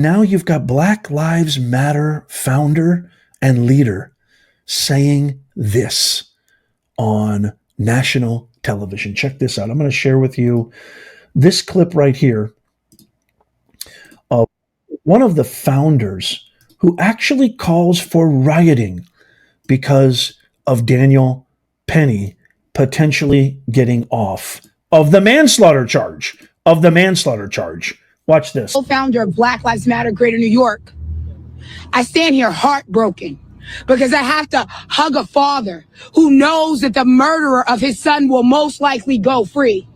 Now you've got Black Lives Matter founder and leader saying this on national television. Check this out. I'm going to share with you this clip right here of one of the founders who actually calls for rioting because of Daniel Penny potentially getting off of the manslaughter charge. Watch this. Co-founder of Black Lives Matter Greater New York. I stand here heartbroken because I have to hug a father who knows that the murderer of his son will most likely go free,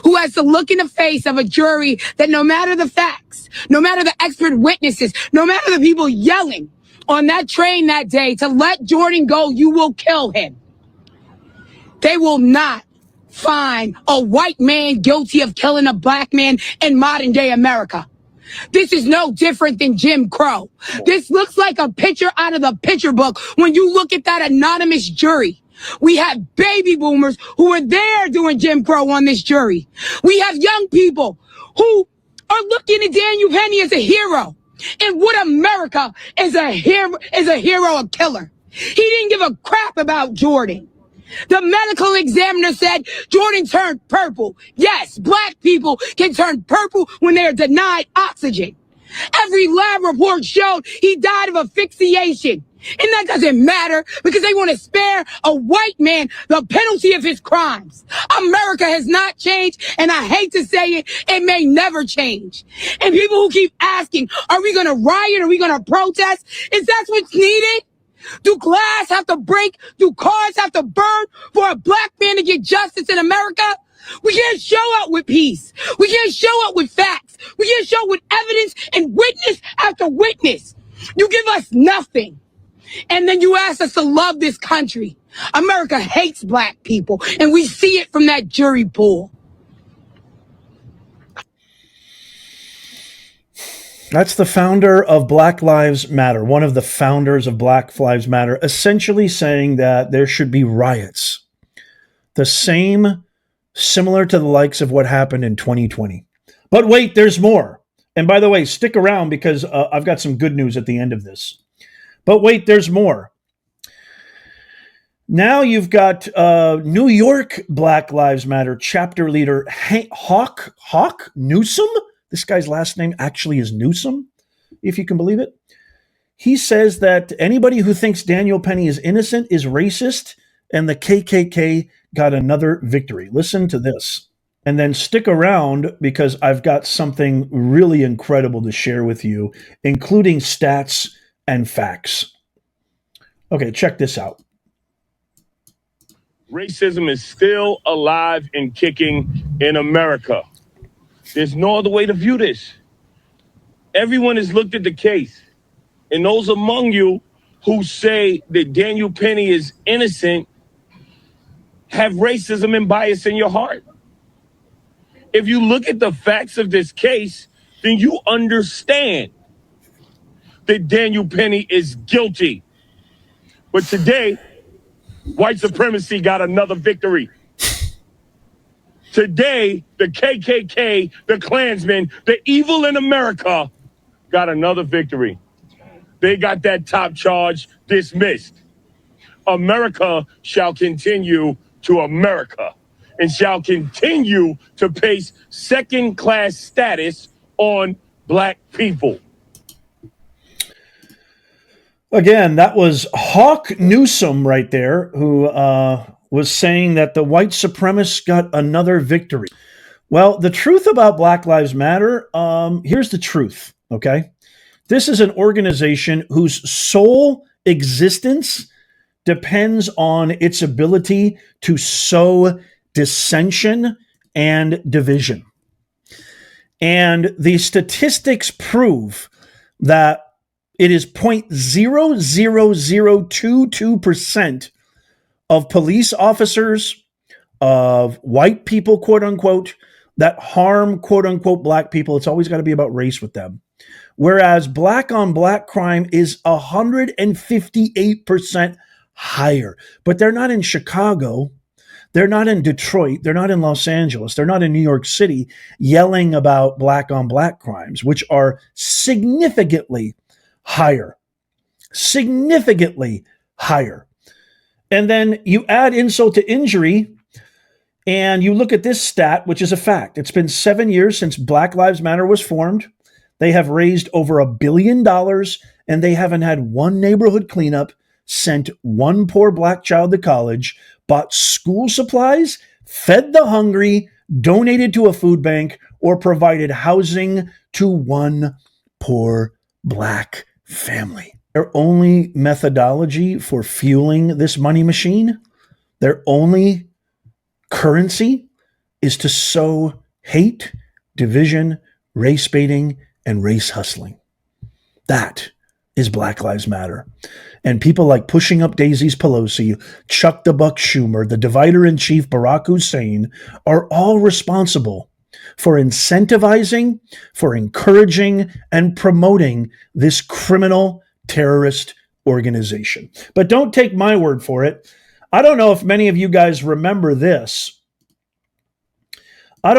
who has to look in the face of a jury that no matter the facts, no matter the expert witnesses, no matter the people yelling on that train that day to let Jordan go, you will kill him. They will not find a white man guilty of killing a black man in modern day America. This is no different than Jim Crow. This looks like a picture out of the picture book when you look at that anonymous jury. We have baby boomers who were there doing Jim Crow on this jury. We have young people who are looking at Daniel Penny as a hero. And what America is a hero, a killer. He didn't give a crap about Jordan. The medical examiner said Jordan turned purple. Yes, black people can turn purple when they are denied oxygen. Every lab report showed he died of asphyxiation. And that doesn't matter because they want to spare a white man the penalty of his crimes. America has not changed, and I hate to say it, it may never change. And people who keep asking, are we going to riot? Are we going to protest? Is that what's needed? Do glass have to break? Do cars have to burn for a black man to get justice in America? We can't show up with peace. We can't show up with facts. We can't show up with evidence and witness after witness. You give us nothing. And then you ask us to love this country. America hates black people, and we see it from that jury pool. That's the founder of Black Lives Matter, one of the founders of Black Lives Matter, essentially saying that there should be riots. Similar to the likes of what happened in 2020. But wait, there's more. And by the way, stick around because I've got some good news at the end of this. But wait, there's more. Now you've got New York Black Lives Matter chapter leader Hawk Newsom. This guy's last name actually is Newsom, if you can believe it. He says that anybody who thinks Daniel Penny is innocent is racist, and the KKK got another victory. Listen to this. And then stick around because I've got something really incredible to share with you, including stats and facts. Okay, check this out. Racism is still alive and kicking in America. There's no other way to view this. Everyone has looked at the case. And those among you who say that Daniel Penny is innocent have racism and bias in your heart. If you look at the facts of this case, then you understand that Daniel Penny is guilty. But today, white supremacy got another victory. Today, the KKK, the Klansmen, the evil in America got another victory. They got that top charge dismissed. America shall continue to America and shall continue to place second-class status on black people. Again, that was Hawk Newsom right there, who was saying that the white supremacists got another victory. Well, the truth about Black Lives Matter, here's the truth, okay? This is an organization whose sole existence depends on its ability to sow dissension and division. And the statistics prove that it is 0.00022% of police officers, of white people, quote unquote, that harm, quote unquote, black people. It's always got to be about race with them. Whereas black on black crime is 158% higher. But they're not in Chicago. They're not in Detroit. They're not in Los Angeles. They're not in New York City yelling about black on black crimes, which are significantly higher. Significantly higher. And then you add insult to injury, and you look at this stat, which is a fact. It's been 7 years since Black Lives Matter was formed. They have raised over $1 billion, and they haven't had one neighborhood cleanup, sent one poor black child to college, bought school supplies, fed the hungry, donated to a food bank, or provided housing to one poor black family. Their only methodology for fueling this money machine, their only currency, is to sow hate, division, race baiting, and race hustling. That is Black Lives Matter. And people like Pushing Up Daisies Pelosi, Chuck the Buck Schumer, the divider-in-chief Barack Hussein are all responsible for incentivizing, for encouraging, and promoting this criminal terrorist organization. But don't take my word for it. I don't know if many of you guys remember this. But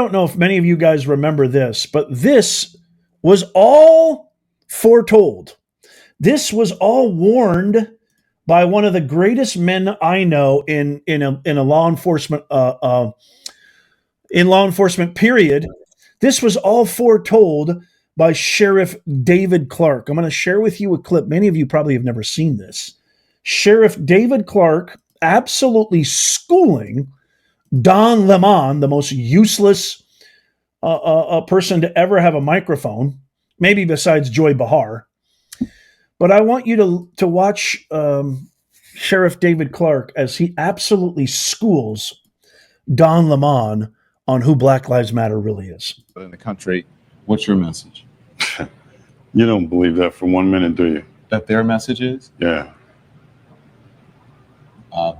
this was all foretold. This was all warned by one of the greatest men I know in a law enforcement period. This was all foretold by Sheriff David Clark. I'm going to share with you a clip. Many of you probably have never seen this. Sheriff David Clark absolutely schooling Don Lemon, the most useless person to ever have a microphone, maybe besides Joy Behar. But I want you to watch Sheriff David Clark as he absolutely schools Don Lemon on who Black Lives Matter really is. But in the country, what's your message? You don't believe that for 1 minute, do you? That their message is? Yeah.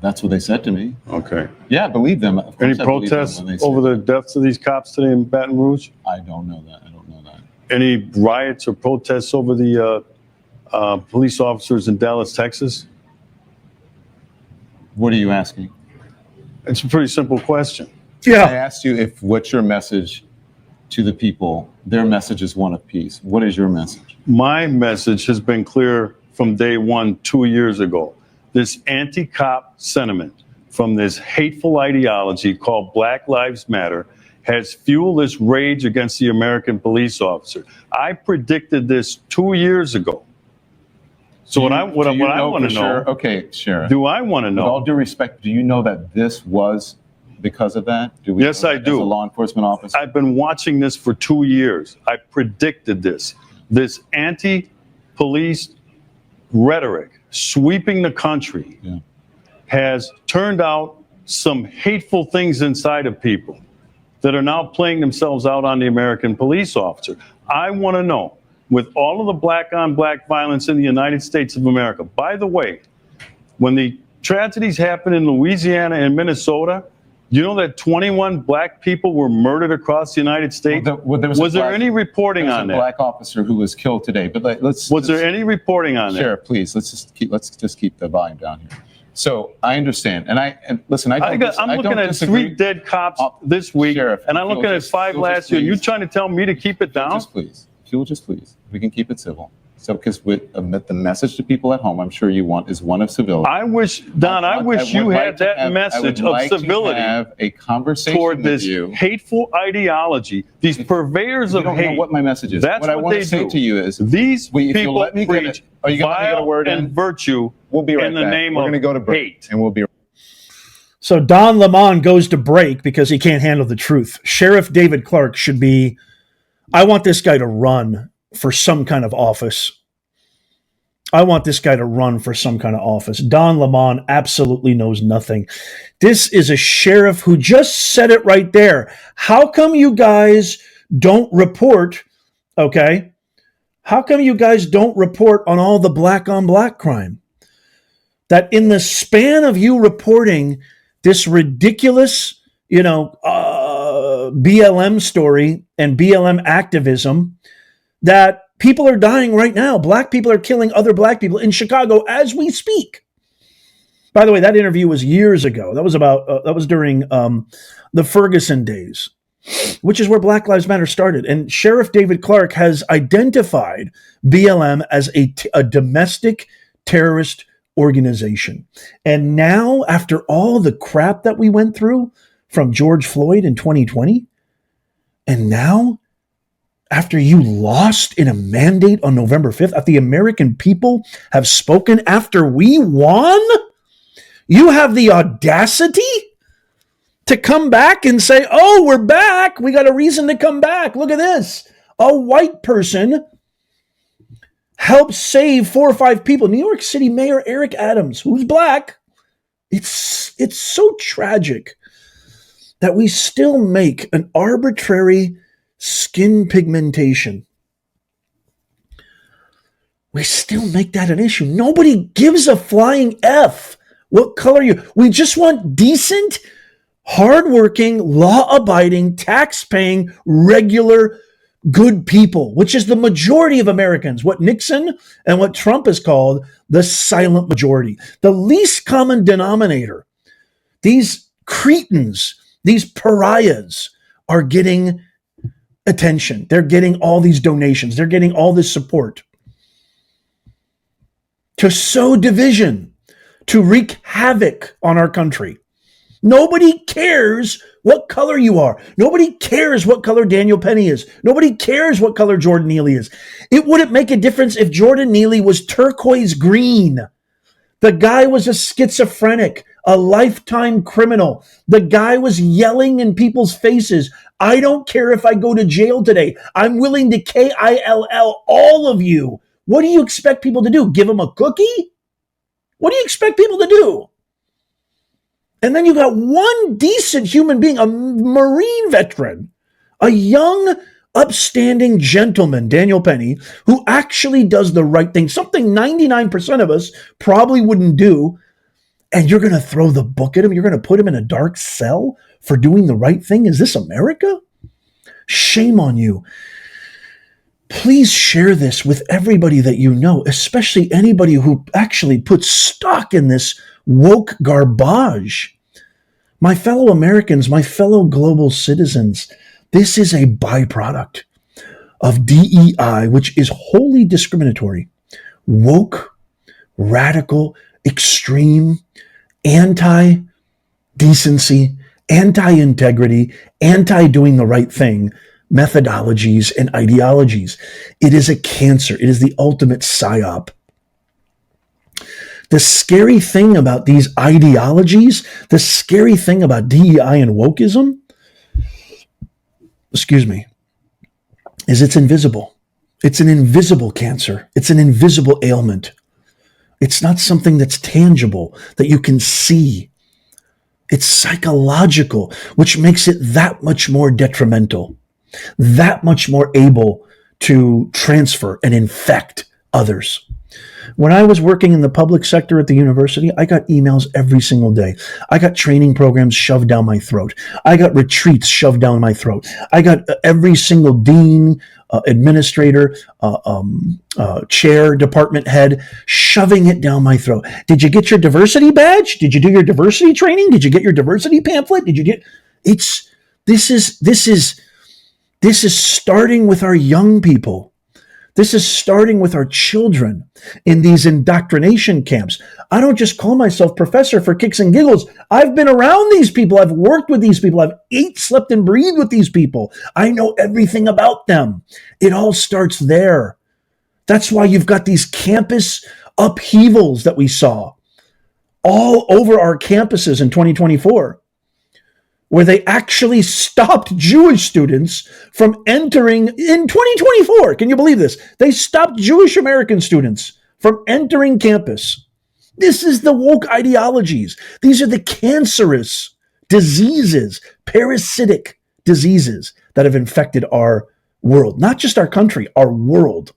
That's what they said to me. Okay. Yeah, I believe them. Of Any course I believe them protests when they say over that. the deaths of these cops today in Baton Rouge? I don't know that. Any riots or protests over the police officers in Dallas, Texas? What are you asking? It's a pretty simple question. I Yeah. asked you what's your message to the people. Their message is one of peace. What is your message? My message has been clear from day one 2 years ago. This anti-cop sentiment from this hateful ideology called Black Lives Matter has fueled this rage against the American police officer. I predicted this 2 years ago. So what I want to know, okay, Sheriff. do I want to know? With all due respect, do you know that this was because of that? Yes, I do. As a law enforcement officer? I've been watching this for 2 years. I predicted this. This anti-police rhetoric sweeping the country has turned out some hateful things inside of people that are now playing themselves out on the American police officer. I want to know, with all of the black on black violence in the United States of America, by the way, when the tragedies happened in Louisiana and Minnesota, you know that 21 black people were murdered across the United States? Was there any reporting on that? There was a black officer who was killed today, but Was there any reporting on that? Sheriff, please, let's just keep the volume down here. So I understand, and listen, I'm looking at 3 dead cops this week, Sheriff, and I'm looking at 5 last year. You trying to tell me to keep it down? If you'll just please, we can keep it civil. So, because the message to people at home, I'm sure you want, is one of civility. I wish, Don, I wish you had that message of civility. Have a conversation toward this with you. hateful ideology, these purveyors of You don't hate. know what my message is. That's what I want they to say do. to you is these if you'll people let me get preach it. Are you going to get a word and in? virtue We'll be right in the back. name We're of going to go to break, hate. and we'll be. So Don Lemon goes to break because he can't handle the truth. Sheriff David Clark should be, I want this guy to run for some kind of office. Don Lemon absolutely knows nothing. This is a sheriff who just said it right there. How come you guys don't report, okay? How come you guys don't report on all the black on black crime? That in the span of you reporting this ridiculous, BLM story and BLM activism, that people are dying right now. Black people are killing other black people in Chicago as we speak. By the way, that interview was years ago. That was during the Ferguson days, which is where Black Lives Matter started. And Sheriff David Clark has identified BLM as a domestic terrorist organization. And now, after all the crap that we went through from George Floyd in 2020, and now, after you lost in a mandate on November 5th, after the American people have spoken after we won, you have the audacity to come back and say, oh, we're back. We got a reason to come back. Look at this. A white person helped save 4 or 5 people. New York City Mayor Eric Adams, who's black. It's so tragic that we still make an arbitrary skin pigmentation. We still make that an issue. Nobody gives a flying F what color you. We just want decent, hardworking, law-abiding, tax-paying, regular, good people, which is the majority of Americans. What Nixon and what Trump has called the silent majority. The least common denominator. These cretins, these pariahs are getting attention. They're getting all these donations. They're getting all this support. To sow division, to wreak havoc on our country. Nobody cares what color you are. Nobody cares what color Daniel Penny is. Nobody cares what color Jordan Neely is. It wouldn't make a difference if Jordan Neely was turquoise green. The guy was a schizophrenic, a lifetime criminal. The guy was yelling in people's faces, I don't care if I go to jail today. I'm willing to KILL all of you. What do you expect people to do? Give him a cookie? What do you expect people to do? And then you got one decent human being, a Marine veteran, a young, upstanding gentleman, Daniel Penny, who actually does the right thing, something 99% of us probably wouldn't do. And you're going to throw the book at him? You're going to put him in a dark cell for doing the right thing? Is this America? Shame on you. Please share this with everybody that you know, especially anybody who actually puts stock in this woke garbage. My fellow Americans, my fellow global citizens, this is a byproduct of DEI, which is wholly discriminatory, woke, radical, extreme, anti-decency, anti-integrity, anti-doing the right thing methodologies and ideologies. It is a cancer. It is the ultimate psyop. The scary thing about these ideologies, the scary thing about DEI and wokeism, is it's invisible. It's an invisible cancer. It's an invisible ailment. It's not something that's tangible, that you can see. It's psychological, which makes it that much more detrimental, that much more able to transfer and infect others. When I was working in the public sector at the university, I got emails every single day. I got training programs shoved down my throat. I got retreats shoved down my throat. I got every single dean, administrator, chair, department head shoving it down my throat. Did you get your diversity badge? Did you do your diversity training? Did you get your diversity pamphlet? Did you get? This is starting with our young people. This is starting with our children in these indoctrination camps. I don't just call myself professor for kicks and giggles. I've been around these people. I've worked with these people. I've ate, slept, and breathed with these people. I know everything about them. It all starts there. That's why you've got these campus upheavals that we saw all over our campuses in 2024. Where they actually stopped Jewish students from entering in 2024. Can you believe this? They stopped Jewish American students from entering campus. This is the woke ideologies. These are the cancerous diseases, parasitic diseases that have infected our world, not just our country, our world.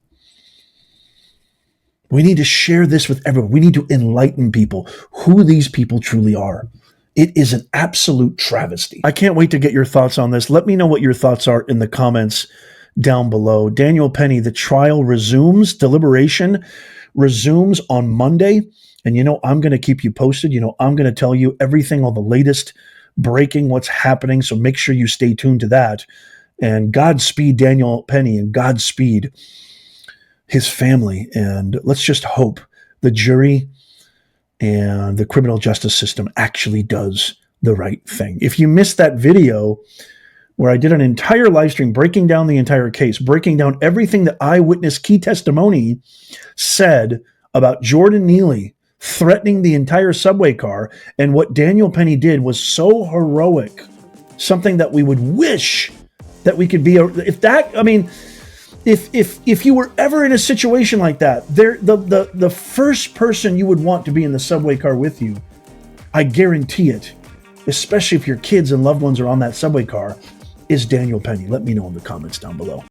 We need to share this with everyone. We need to enlighten people who these people truly are. It is an absolute travesty. I can't wait to get your thoughts on this. Let me know what your thoughts are in the comments down below. Daniel Penny, the trial resumes. Deliberation resumes on Monday. And, I'm going to keep you posted. I'm going to tell you everything, all the latest breaking, what's happening. So make sure you stay tuned to that. And Godspeed Daniel Penny, and Godspeed his family. And let's just hope the jury and the criminal justice system actually does the right thing. If you missed that video where I did an entire live stream breaking down the entire case, breaking down everything that eyewitness key testimony said about Jordan Neely threatening the entire subway car, and what Daniel Penny did was so heroic, something that we would wish that we could be. If you were ever in a situation like that, the first person you would want to be in the subway car with you, I guarantee it, especially if your kids and loved ones are on that subway car, is Daniel Penny. Let me know in the comments down below.